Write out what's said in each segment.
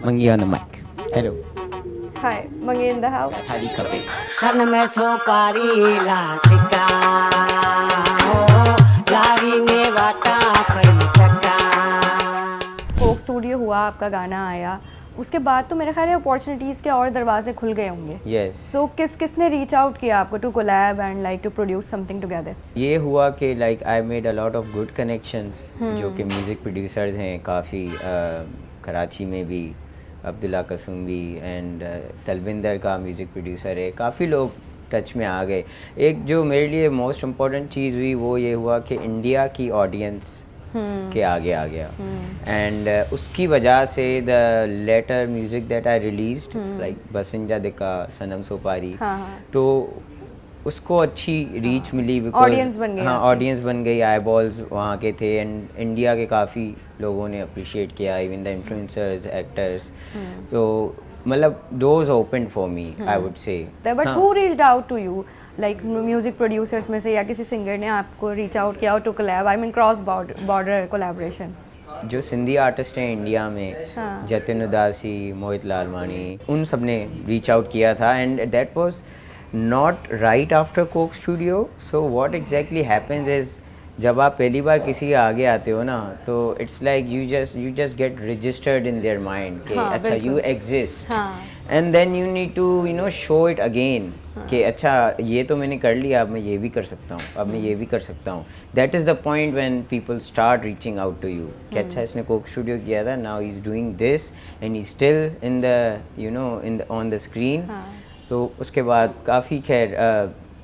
Mangi on the mic. Hello. Hi, Mangi in the house. Thali Kape. सन में सुपारी लासिका हो लारी में वाटा पई टका कोक स्टूडियो हुआ, आपका गाना आया, उसके बाद तो मेरे ख्याल है अपॉर्चुनिटीज़ के और दरवाजे खुल गए होंगे. Yes. सो किसने रीच आउट किया आपको to collab and like to produce something together? ये हुआ कि like I made a lot of good connections जो कि म्यूज़िक प्रोड्यूसर्स हैं काफ़ी कराची में भी अब्दुल्ला कसुम्बी एंड तलविंदर का म्यूज़िक प्रोड्यूसर है. काफ़ी लोग टच में आ गए. एक जो मेरे लिए मोस्ट इम्पॉर्टेंट चीज़ हुई वो ये हुआ कि इंडिया की ऑडियंस के आगे आ गया एंड उसकी वजह से the later music that I released like Basinja Dika Sanam सोपारी तो उसको अच्छी रीच मिली बिकॉज Audience बन गई हाँ आपकी. ऑडियंस बन गई. आई बॉल्स वहाँ के थे एंड इंडिया के काफ़ी लोगों ने अप्रिशिएट किया इवन द इन्फ्लुएंसर्स एक्टर्स. तो मतलब doors open for me I would say. But who reached out to you, like music producers में से या किसी सिंगर ने आपको रीच आउट किया to collab, I mean cross border collaboration? जो सिंधी आर्टिस्ट हैं इंडिया में जतिन उदासी मोहित लालवानी उन सब ने रीच आउट किया था and that was not right after Coke studio. So what exactly happens is जब आप पहली बार किसी के आगे आते हो ना तो it's like you just get registered in their mind कि अच्छा you exist and then you need to you know show it again कि अच्छा ये तो मैंने कर लिया, अब मैं ये भी कर सकता हूँ, अब मैं ये भी कर सकता हूँ. That is the point when people start reaching out to you कि अच्छा इसने कोक स्टूडियो किया था, now he is doing this and he still in the you know in the on the screen. तो उसके बाद काफ़ी खैर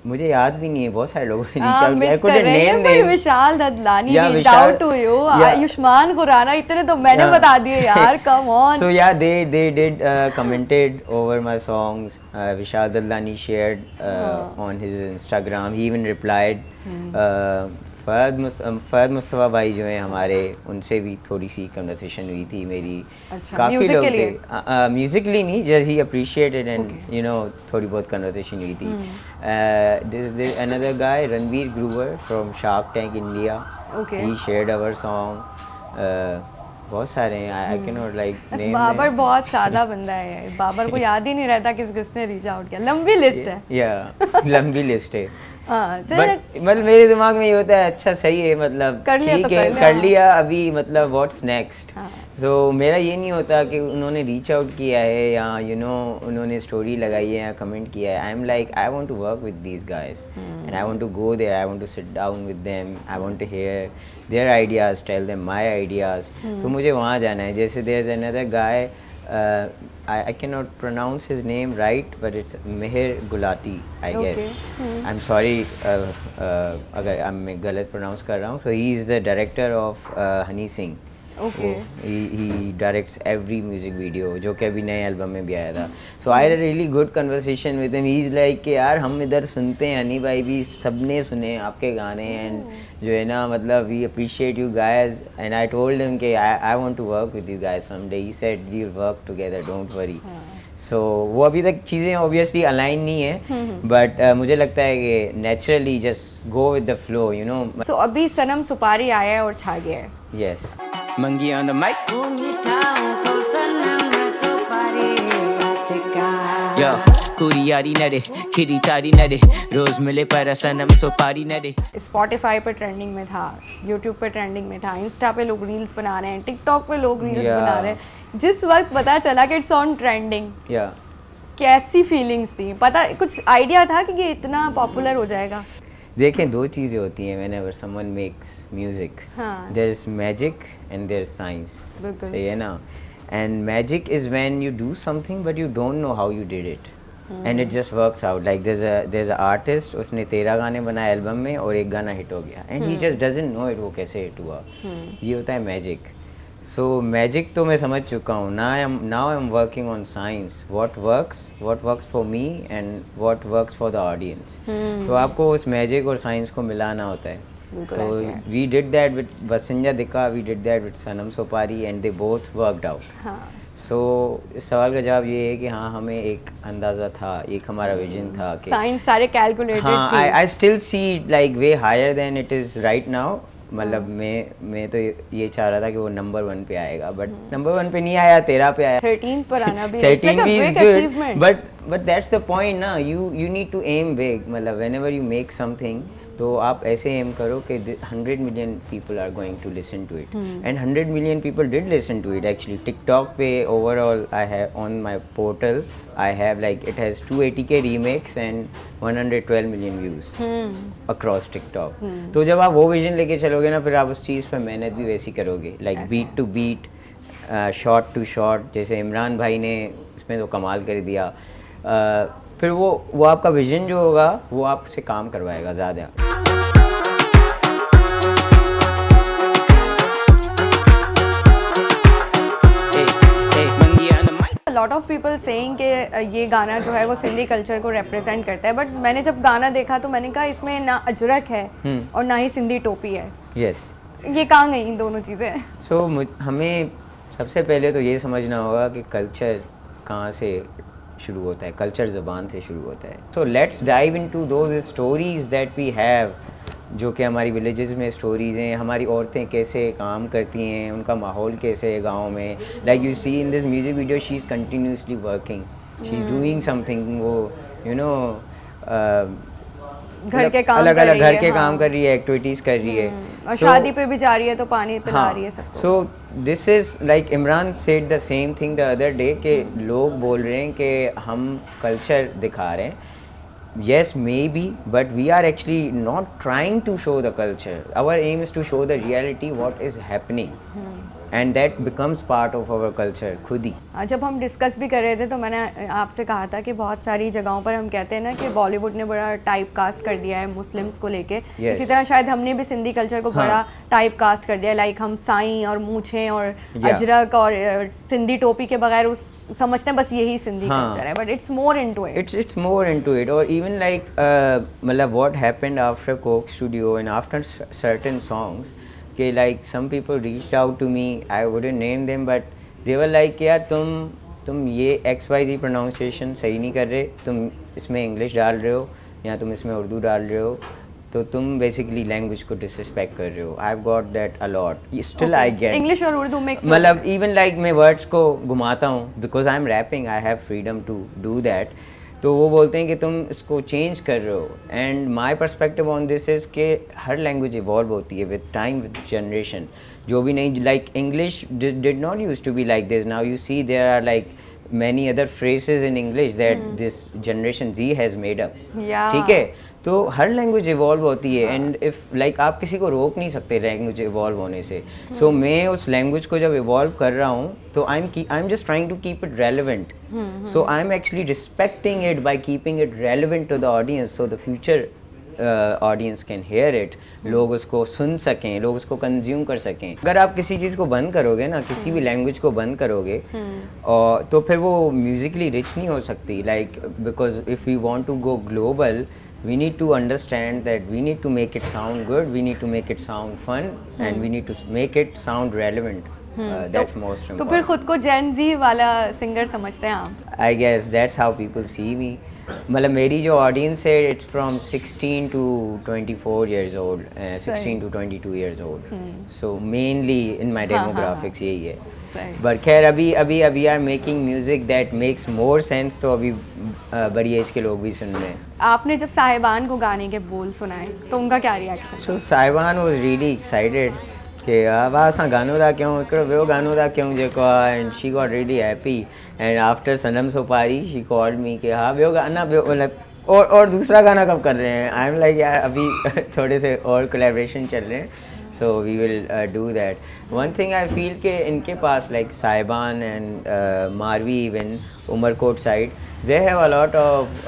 मुझे याद भी नहीं है, बहुत सारे लोगों ने रीच आउट किया. I couldn't name them. Vishal Dadlani Yeah, reached Vishal- out to you. Yeah. Ayushmann Khurrana, इतने तो मैंने Yeah. बता दिए यार, come on. So yeah, they did commented over my songs. Vishal Dadlani shared on his Instagram. He even replied. Fahad Mustafa भाई जो हैं हमारे, उनसे भी थोड़ी सी कन्वर्सेशन हुई थी मेरी. अच्छा, काफ़ी music लोग के थे. लिए? म्यूजिकली नहीं, just he appreciated and you know थोड़ी बहुत कन्वर्सेशन हुई थी. This another guy Ranveer Grover from Shark Tank India. Okay. He shared our song. बहुत सारे हैं. आई कैन नॉट लाइक बस नेम. बाबर बहुत सादा बंदा है, बाबर को याद ही नहीं रहता किसने रीच आउट किया. लंबी लिस्ट है. या लंबी लिस्ट है. हाँ, बट मतलब मेरे दिमाग में ये होता है अच्छा सही है, मतलब कर लिया तो ठीक है कर लिया. कर लिया, अभी मतलब व्हाट्स नेक्स्ट. हाँ. सो मेरा ये नहीं होता कि उन्होंने रीच आउट किया है या यू नो उन्होंने स्टोरी लगाई है या कमेंट किया है. I am like I want to work with these guys and I want to go there. I want to sit down with them. I want to hear their ideas, tell them my ideas. तो मुझे वहाँ जाना है. जैसे there is another guy, I cannot pronounce his name right, but it's Meher Gulati, I guess. I'm sorry अगर मैं गलत pronounce कर रहा हूँ. So he is the director of Honey Singh. Okay. He directs every music video जो कि अभी नए एल्बम में भी आया था. So I had a really good conversation with him. He's like कि यार हम इधर सुनते हैं, हनी भाई भी सबने सुने आपके गाने एंड जो है ना मतलब we appreciate you guys and I told him कि I want to work with you guys someday. He said we'll work together, don't worry. So वो अभी तक चीज़ें obviously align नहीं है but मुझे लगता है कि naturally just go with the flow, you know. सो अभी सनम सुपारी आया है और छा गया है. Yes. Mangi on the mic. तू मिठाओं को सन में सुपारी लासिका Yo, कुड़ी यारी नरे, खिरी तारी नरे, रोज मिले पर सनम सुपारी नरे. स्पॉटिफाई पे ट्रेंडिंग में था, यूट्यूब पे ट्रेंडिंग में था, इंस्टा पे लोग रील्स बना रहे हैं, टिकटॉक पे लोग रील्स Yeah. बना रहे हैं. जिस वक्त पता चला कि इट्स ऑन ट्रेंडिंग, Yeah. कैसी फीलिंग्स थी? पता कुछ आइडिया था कि ये इतना पॉपुलर हो जाएगा? देखें दो चीज़ें होती हैं whenever someone makes music. हाँ. There is magic and there is science. बिल्कुल. सही है ना. And magic is when you do something but you don't know how you did it. And it just works out. Like there's a artist, उसने 13 गाने बनाए album में और एक गाना हिट हो गया. And he just doesn't know it वो कैसे हिट हुआ. ये होता है मैजिक. सो मैजिक तो मैं समझ चुका हूँ. Now I am working on science. What works for me and what works for the audience. तो आपको उस मैजिक और साइंस को मिलाना होता है. तो we did that with Basinja Dika, we did that with Sanam Sopari and they both worked out. So इस सवाल का जवाब ये है कि हाँ हमें एक अंदाज़ा था, एक हमारा विजन था कि साइंस सारे कैलकुलेटेड हाँ. थे. I still see like way higher than it is right now मतलब मैं तो ये चाह रहा था कि वो नंबर 1 पे आएगा, बट नंबर 1 पे नहीं आया, 13 पे आया। 13th पर आना भी 13 भी big is good, achievement. but that's the point ना, you need to aim big, मतलब whenever you make something तो आप ऐसे एम करो कि 100 million people are going to listen to it, and 100 million people did listen to it actually. TikTok पे overall I have on my portal I have like it has 280k remakes and 112 million views across TikTok. तो जब आप वो vision लेके चलोगे ना, फिर आप उस चीज़ पे मेहनत भी वैसी करोगे, like beat to beat, shot to shot, जैसे इमरान भाई ने इसमें तो कमाल कर दिया। फिर वो आपका विजन जो होगा वो आपसे काम करवाएगा ज़्यादा। लॉट ऑफ पीपल सेइंग कि ये गाना जो है वो सिंधी कल्चर को रिप्रेजेंट करता है, बट मैंने जब गाना देखा तो मैंने कहा इसमें ना अजरक है और ना ही सिंधी टोपी है। यस, ये कहाँ गई इन दोनों चीज़ें? सो हमें सबसे पहले तो ये समझना होगा कि कल्चर कहाँ से शुरू होता है। कल्चर ज़बान से शुरू होता है। So let's dive into those stories that we have, जो कि हमारी विलेजेस में स्टोरीज़ हैं, हमारी औरतें कैसे काम करती हैं, उनका माहौल कैसे है गाँव में। Like you see in this music video, she is continuously working, she is doing something, वो यू नो घर के काम अलग अलग घर के हाँ। काम कर रही है, एक्टिविटीज़ कर रही है, और शादी पे भी जा रही है तो पानी पिला रही है सबको। So this is like Imran said the same thing the other day कि लोग बोल रहे हैं कि हम कल्चर दिखा रहे हैं। Yes, maybe, but we are actually not trying to show the culture. Our aim is to show the reality, what is happening, and that becomes part of our culture खुद ही। जब हम डिस्कस भी कर रहे थे तो मैंने आपसे कहा था कि बहुत सारी जगहों पर हम कहते हैं ना कि बॉलीवुड ने बड़ा टाइप कास्ट कर दिया है मुस्लिम्स को लेके। Yes. इसी तरह शायद हमने भी सिंधी कल्चर को बड़ा टाइप कास्ट कर दिया है, लाइक हम साईं और मूछें और अजरक और सिंधी टोपी के बगैर उस समझते हैं बस यही सिंधी कल्चर है, but it's more into it. It's more into it, or even like मतलब what happened after Coke Studio and after certain songs, कि like some people reached out to me, I wouldn't name them, but they were like यार तुम ये XYZ pronunciation सही नहीं कर रहे, तुम इसमें इंग्लिश डाल रहे हो या तुम इसमें उर्दू डाल रहे हो, तो तुम बेसिकली लैंग्वेज को डिसरिस्पेक्ट कर रहे हो। I have got that a lot, still I get English और उर्दू मिक्स, मतलब इवन लाइक मैं वर्ड्स को घुमाता हूँ because I am rapping, I have freedom to do that. तो वो बोलते हैं कि तुम इसको चेंज कर रहे हो, and my perspective on this is कि हर लैंग्वेज इवॉल्व होती है विद टाइम, विद जनरेशन। जो भी नहीं, like English did not use to be like this, now you see there are like many other phrases in English that this generation Z has made up. ठीक है, तो हर language evolve होती है, and if like आप किसी को रोक नहीं सकते लैंग्वेज इवॉल्व होने से। सो मैं उस लैंग्वेज को जब इवॉल्व कर रहा हूँ तो I am just trying to keep it relevant, so I am actually respecting it by keeping it relevant to the audience, so the future audience can hear it, लोग उसको सुन सकें, लोग उसको कंज्यूम कर सकें। अगर आप किसी चीज़ को बंद करोगे ना, किसी भी लैंग्वेज को बंद करोगे, और तो फिर वो म्यूज़िकली रिच नहीं हो सकती। Like because if we want to go global, we need to understand that we need to make it sound good, we need to make it sound fun, and we need to make it sound relevant. That's most important. तो फिर खुद को जेन जी वाला singer समझते हैं आप? I guess that's how people see me. मतलब मेरी जो ऑडियंस है, it's from 16 to 24 years old, 16 to 22 years old. So mainly in my demographics यही है। बट खैर अभी we are making music that makes more sense, तो अभी बड़ी एज के लोग भी सुन रहे हैं। आपने जब साहिबान को गाने के बोल सुनाए तो उनका क्या रिएक्शन? सो साहिबान वाज रियली एक्साइटेड कि वाह असां गानो था क्यों, हिकिड़ो ॿियो गानो था क्यों जेको आहे, and she got really happy. And after Sanam Sopari she called me कि हाँ ॿियो गाना, ॿियो मतलब और दूसरा गाना कब कर रहे हैं। आई एम लाइक यार अभी थोड़े से और कोलैबोरेशन चल रहे हैं, so we will do that. One thing I feel कि इनके पास like Sahiban and Marvi, even Umarkot side, they have a lot of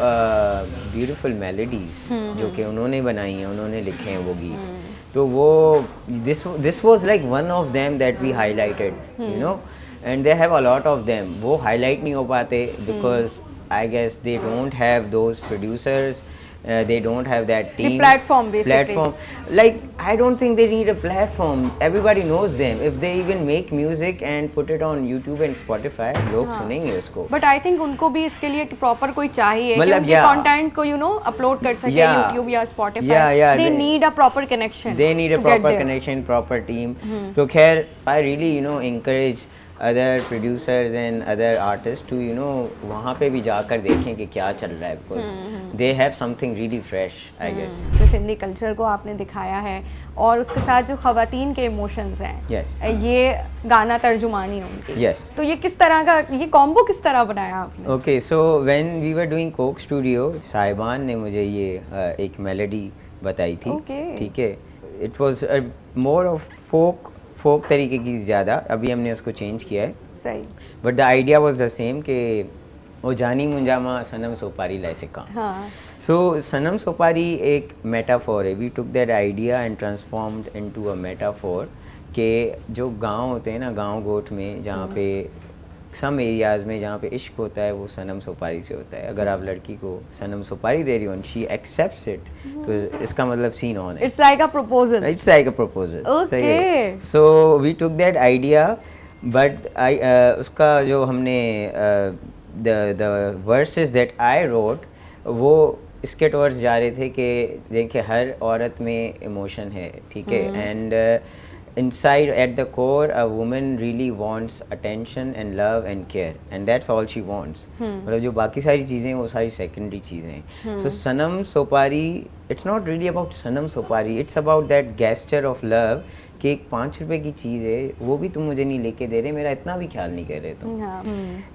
beautiful melodies जो कि उन्होंने बनाई हैं, उन्होंने लिखे हैं वो गीत। तो वो this was like one of them that we highlighted, you know, and they have a lot of them. वो हाईलाइट नहीं हो पाते because I guess they don't have those producers they don't have that The team. platform, basically. Platform. Like, I don't think they need a platform. Everybody knows them. If they even make music and put it on YouTube and Spotify, लोग सुनेंगे उसको. But I think उनको भी इसके लिए proper कोई चाहिए कि मतलब, उनके yeah. कंटेंट को अपलोड कर सके Yeah. यूट्यूब या Yeah, Spotify yeah, they they- need a proper connection They need a proper connection, proper team. तो खैर, I really encourage other producers and other artists to वहाँ पे भी जाकर देखें कि क्या चल रहा है, because they have something really fresh, I guess. जो सिंधी कल्चर को आपने दिखाया है और उसके साथ जो ख़वातीन के इमोशंस हैं, Yes. ये गाना तर्जुमानी है उनकी. Yes. तो ये किस तरह का, ये कॉम्बो किस तरह बनाया आपने? Okay, so when we were doing Coke Studio, साहिबान ने मुझे ये एक मेलोडी बताई थी. Okay. ठीक है. It was more of folk तरीके की ज़्यादा. अभी हमने उसको चेंज किया है. सही. But the idea was the same कि ओ जानी मुंजामा सनम सोपारी लाई सिक्का. हाँ. So सनम सोपारी एक मेटाफोर है. We took that idea and transformed into a metaphor कि जो गांव होते हैं ना, गांव गोठ में जहाँ पे सम एरियाज़ में जहाँ पे इश्क होता है वो सनम सोपारी से होता है. अगर आप लड़की को सनम सोपारी दे रही हो and she accepts it, तो इसका मतलब सीन ऑन है. It's like a proposal. It's like a proposal. Okay. सही है. So we took that idea, but उसका जो हमने the verses that I wrote वो इसके टवर्ड्स जा रहे थे कि देखिए हर औरत में इमोशन है, ठीक है, and inside at the core a woman really wants attention and love and care, and that's all she wants. मतलब जो बाकी सारी चीज़ें वो सारी सेकेंडरी चीज़ें हैं. So Sanam सोपारी, it's not really about Sanam सोपारी, it's about that gesture of love कि एक 5 रुपए की चीज़ है वो भी तुम मुझे नहीं लेके दे रहे, मेरा इतना भी ख्याल नहीं कर रहे तुम. हाँ.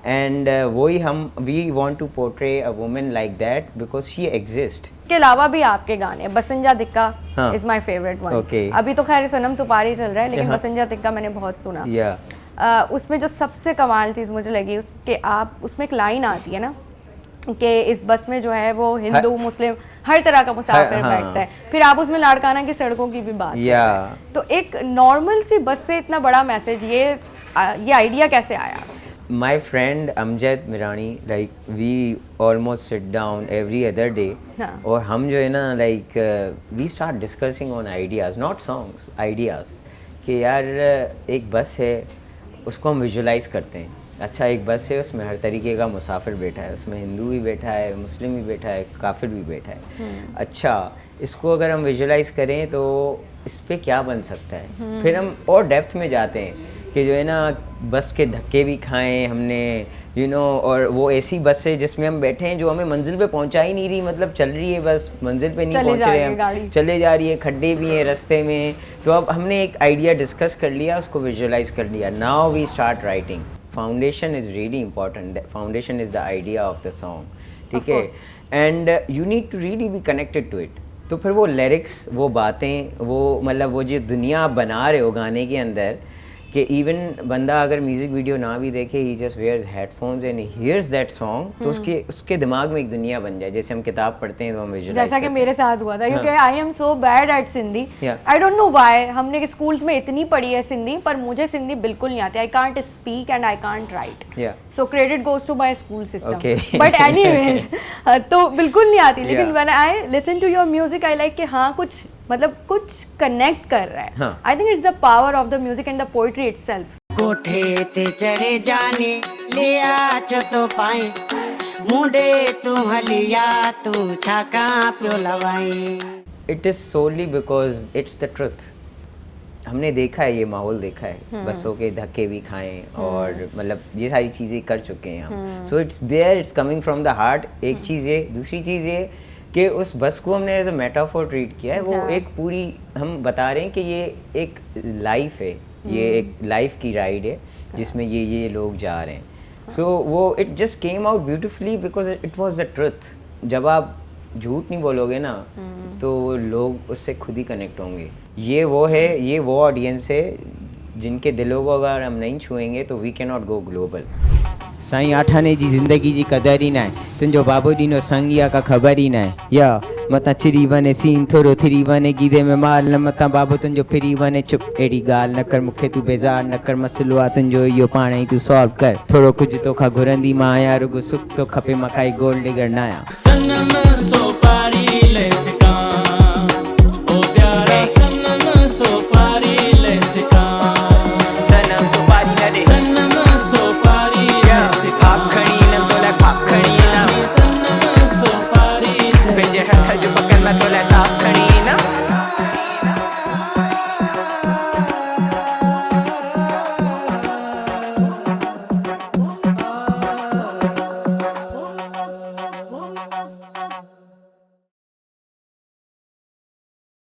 एंड वही हम we want to portray a woman like that because she exist. के अलावा भी आपके गाने बसंजा दिक्का हाँ. Is my favourite one. Okay. अभी तो खैर सनम सुपारी चल रहा है, लेकिन हाँ. बसंजा दिक्का मैंने बहुत सुना. या उसमें जो सबसे कमाल चीज़ मुझे लगी उसके आप उसमें एक लाइन आती है ना कि इस बस में जो है वो हिंदू मुस्लिम हर तरह का मुसाफिर हाँ. बैठता है. फिर आप उसमें लाड़काना की सड़कों की भी बात या करते हैं. तो एक नॉर्मल सी बस से इतना बड़ा मैसेज, ये आइडिया कैसे आया? my friend Amjad Mirani, like we almost sit down every other day. हाँ. और हम जो है ना like we start discussing on ideas, not songs, ideas. कि यार एक बस है उसको हम विजुलाइज करते हैं. अच्छा एक बस है उसमें हर तरीके का मुसाफिर बैठा है, उसमें हिंदू भी बैठा है, मुस्लिम भी बैठा है, काफिर भी बैठा है. अच्छा इसको अगर हम विजुलाइज करें तो इस पे क्या बन सकता है. फिर हम और डेप्थ में जाते हैं कि जो है ना बस के धक्के भी खाएं हमने और वो ऐसी बस है जिसमें हम बैठे हैं जो हमें मंजिल पे पहुंचा ही नहीं रही, मतलब चल रही है बस मंजिल पे नहीं पहुंच रहे हम, चले जा रही है, खड्डे भी हैं रास्ते में. तो अब हमने एक आइडिया डिस्कस कर लिया, उसको विजुअलाइज कर लिया. Now we start writing. Foundation is really important. Foundation is the idea of the song, ठीक है, and you need to really be connected to it. तो फिर वो लिरिक्स, वो बातें, वो मतलब वो जो दुनिया आप बना रहे हो गाने के अंदर, कि इवन बंदा अगर म्यूजिक वीडियो ना भी देखे, he just wears headphones and hears that song, तो उसके दिमाग में एक दुनिया बन जाए. जैसे हम किताब पढ़ते हैं तो हम विजुअलाइज, जैसा कि मेरे साथ हुआ था, क्योंकि I am so bad at Sindhi. Yeah. I don't know why. हमने स्कूल्स में इतनी पढ़ी है सिंधी, पर मुझे सिंधी बिल्कुल नहीं आती. I can't speak and I can't write. Yeah. So credit goes to my school system. Okay. But anyways तो बिल्कुल नहीं आती. लेकिन Yeah. When I listen to your music I like कि हाँ कुछ मतलब कुछ कनेक्ट कर रहा है. हाँ. I think it's the power of the music and the poetry itself. कोठे ते चढ़े जाने लिया तो पाए मुंडे तू हलिया तू छाका प्यो लवाई. It is solely because it's the truth. हमने देखा है, ये माहौल देखा है, बसों के धक्के भी खाएं और मतलब ये सारी चीज़ें कर चुके हैं हम. So it's there, it's coming from the heart. एक चीज़ ये, दूसरी चीज़ ये कि उस बस को हमने एज अ मेटाफोर ट्रीट किया है. वो एक पूरी हम बता रहे हैं कि ये एक लाइफ है, ये एक लाइफ की राइड है जिसमें ये लोग जा रहे हैं. सो वो it just came out beautifully because it was the truth. जब आप झूठ नहीं बोलोगे ना तो लोग उससे खुद ही कनेक्ट होंगे. ये वो है, ये वो ऑडियंस है जिनके दिलों को अगर हम नहीं छुएंगे तो we can not go global. साईं आठाने जी ज़िंदगी जी क़दर ई न आहे, तुंहिंजो बाबू ॾिनो संगिया का ख़बर ई न आहे. या मता चिरी वने सीन थोरो थिरी वने गीदे में माल न मता बाबू तुंहिंजो फिरी वने चुप एड़ी ॻाल्हि न कर मूंखे तूं बेज़ार न कर मसइलो आहे तुंहिंजो इहो पाण ई तूं सॉल्व कर थोरो कुझु तोखां घुरंदी मां आहियां रुॻो सुख तो खपे मां काई गोल्ड डिगर न आहियां सनम सोपारी ले सिका ओ प्यारा सनम सोपारी ले सिका सनम सुपारी न ॾे सनम सोपारी ले सिका पाप खणी न तो लाइ पाप खणी न सनम सोपारी पंहिंजे हथ जो पकड़ न तो लाइ साफ़ खणी न